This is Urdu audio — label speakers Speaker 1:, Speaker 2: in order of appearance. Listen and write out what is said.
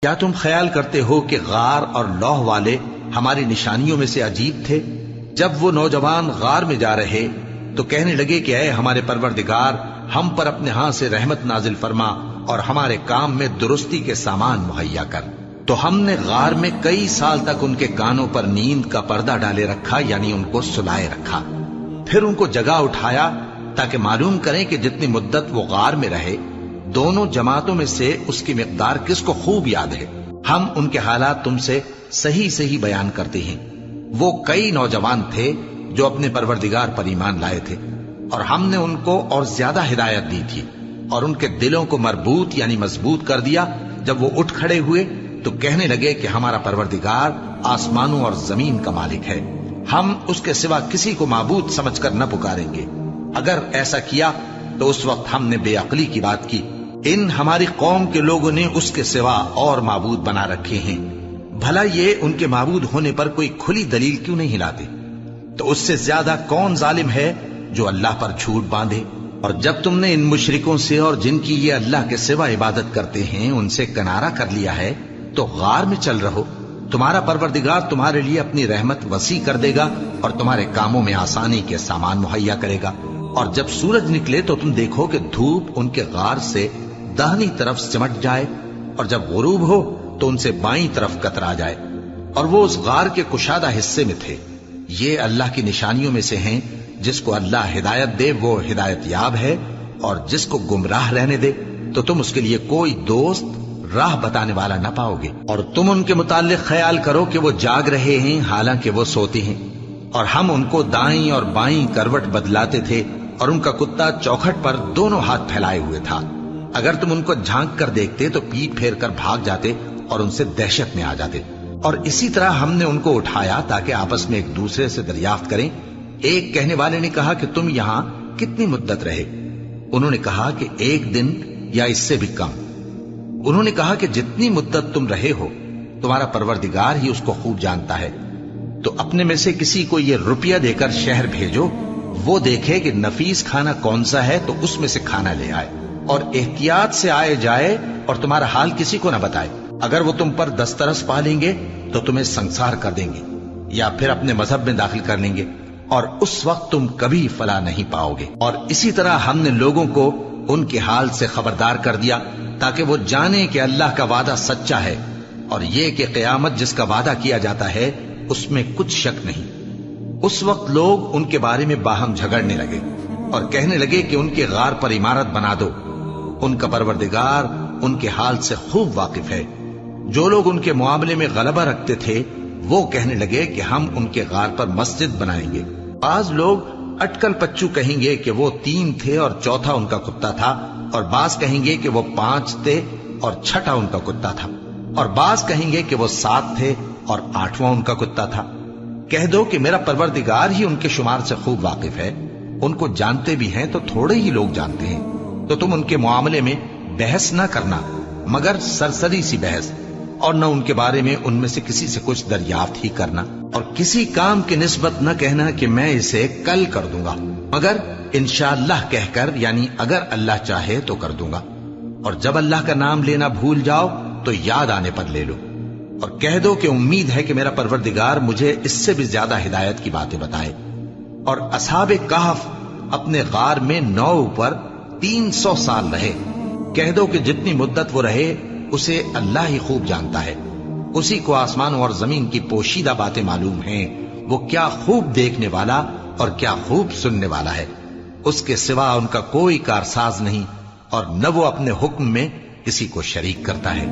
Speaker 1: کیا تم خیال کرتے ہو کہ غار اور لوح والے ہماری نشانیوں میں سے عجیب تھے؟ جب وہ نوجوان غار میں جا رہے تو کہنے لگے کہ اے ہمارے پروردگار، ہم پر اپنے ہاں سے رحمت نازل فرما اور ہمارے کام میں درستی کے سامان مہیا کر۔ تو ہم نے غار میں کئی سال تک ان کے کانوں پر نیند کا پردہ ڈالے رکھا، یعنی ان کو سلائے رکھا۔ پھر ان کو جگا اٹھایا تاکہ معلوم کریں کہ جتنی مدت وہ غار میں رہے دونوں جماعتوں میں سے اس کی مقدار کس کو خوب یاد ہے۔ ہم ان کے حالات تم سے صحیح صحیح بیان کرتے ہیں۔ وہ کئی نوجوان تھے جو اپنے پروردگار پر ایمان لائے تھے، اور ہم نے ان کو اور زیادہ ہدایت دی تھی، اور ان کے دلوں کو مربوط یعنی مضبوط کر دیا۔ جب وہ اٹھ کھڑے ہوئے تو کہنے لگے کہ ہمارا پروردگار آسمانوں اور زمین کا مالک ہے، ہم اس کے سوا کسی کو معبود سمجھ کر نہ پکاریں گے۔ اگر ایسا کیا تو اس وقت ہم نے بے عقلی کی بات کی۔ ان ہماری قوم کے لوگوں نے اس کے سوا اور معبود بنا رکھے ہیں، بھلا یہ ان کے معبود ہونے پر کوئی کھلی دلیل کیوں نہیں لاتے؟ تو اس سے زیادہ کون ظالم ہے جو اللہ پر جھوٹ باندھے؟ اور جب تم نے ان مشرکوں سے اور جن کی یہ اللہ کے سوا عبادت کرتے ہیں ان سے کنارہ کر لیا ہے تو غار میں چل رہو، تمہارا پروردگار تمہارے لیے اپنی رحمت وسیع کر دے گا اور تمہارے کاموں میں آسانی کے سامان مہیا کرے گا۔ اور جب سورج نکلے تو تم دیکھو کہ دھوپ ان کے غار سے داہنی طرف سمٹ جائے، اور جب غروب ہو تو ان سے بائیں طرف کترا جائے، اور وہ اس غار کے کشادہ حصے میں تھے۔ یہ اللہ کی نشانیوں میں سے ہیں، جس کو اللہ ہدایت دے وہ ہدایت یاب ہے، اور جس کو گمراہ رہنے دے تو تم اس کے لیے کوئی دوست راہ بتانے والا نہ پاؤ گے۔ اور تم ان کے متعلق خیال کرو کہ وہ جاگ رہے ہیں حالانکہ وہ سوتے ہیں، اور ہم ان کو دائیں اور بائیں کروٹ بدلاتے تھے، اور ان کا کتا چوکھٹ پر دونوں ہاتھ پھیلائے ہوئے تھا۔ اگر تم ان کو جھانک کر دیکھتے تو پیٹ پھیر کر بھاگ جاتے اور ان سے دہشت میں آ جاتے۔ اور اسی طرح ہم نے ان کو اٹھایا تاکہ آپس میں ایک دوسرے سے دریافت کریں۔ ایک کہنے والے نے کہا کہ تم یہاں کتنی مدت رہے؟ انہوں نے کہا کہ 1 دن یا اس سے بھی کم۔ انہوں نے کہا کہ جتنی مدت تم رہے ہو تمہارا پروردگار ہی اس کو خوب جانتا ہے، تو اپنے میں سے کسی کو یہ روپیہ دے کر شہر بھیجو، وہ دیکھے کہ نفیس کھانا کون سا ہے تو اس میں سے کھانا لے آئے، اور احتیاط سے آئے جائے اور تمہارا حال کسی کو نہ بتائے۔ اگر وہ تم پر دسترس پا لیں گے تو تمہیں سنسار کر دیں گے یا پھر اپنے مذہب میں داخل کر لیں گے، اور اس وقت تم کبھی فلاح نہیں پاؤ گے۔ اور اسی طرح ہم نے لوگوں کو ان کے حال سے خبردار کر دیا تاکہ وہ جانیں کہ اللہ کا وعدہ سچا ہے، اور یہ کہ قیامت جس کا وعدہ کیا جاتا ہے اس میں کچھ شک نہیں۔ اس وقت لوگ ان کے بارے میں باہم جھگڑنے لگے اور کہنے لگے کہ ان کے غار پر عمارت بنا دو۔ ان کا پروردگار ان کے حال سے خوب واقف ہے۔ جو لوگ ان کے معاملے میں غلبہ رکھتے تھے وہ کہنے لگے کہ ہم ان کے غار پر مسجد بنائیں گے۔ بعض لوگ اٹکل پچو کہیں گے کہ وہ 3 تھے اور چوتھا ان کا کتا تھا، اور بعض کہیں گے کہ وہ 5 تھے اور چھٹا ان کا کتا تھا، اور بعض کہیں گے کہ وہ 7 تھے اور 8واں ان کا کتا تھا۔ کہہ دو کہ میرا پروردگار ہی ان کے شمار سے خوب واقف ہے، ان کو جانتے بھی ہیں تو تھوڑے ہی لوگ جانتے ہیں۔ تو تم ان کے معاملے میں بحث نہ کرنا مگر سرسری سی بحث، اور نہ ان کے بارے میں ان میں سے کسی سے کچھ دریافت ہی کرنا، اور کسی کام کی نسبت نہ کہنا کہ میں اسے کل کر دوں گا، مگر انشاءاللہ کہہ کر، یعنی اگر اللہ چاہے تو کر دوں گا۔ اور جب اللہ کا نام لینا بھول جاؤ تو یاد آنے پر لے لو، اور کہہ دو کہ امید ہے کہ میرا پروردگار مجھے اس سے بھی زیادہ ہدایت کی باتیں بتائے۔ اور اصحاب کہف اپنے غار میں 9 پر 300 سال رہے۔ کہہ دو کہ جتنی مدت وہ رہے اسے اللہ ہی خوب جانتا ہے، اسی کو آسمانوں اور زمین کی پوشیدہ باتیں معلوم ہیں، وہ کیا خوب دیکھنے والا اور کیا خوب سننے والا ہے۔ اس کے سوا ان کا کوئی کارساز نہیں، اور نہ وہ اپنے حکم میں کسی کو شریک کرتا ہے۔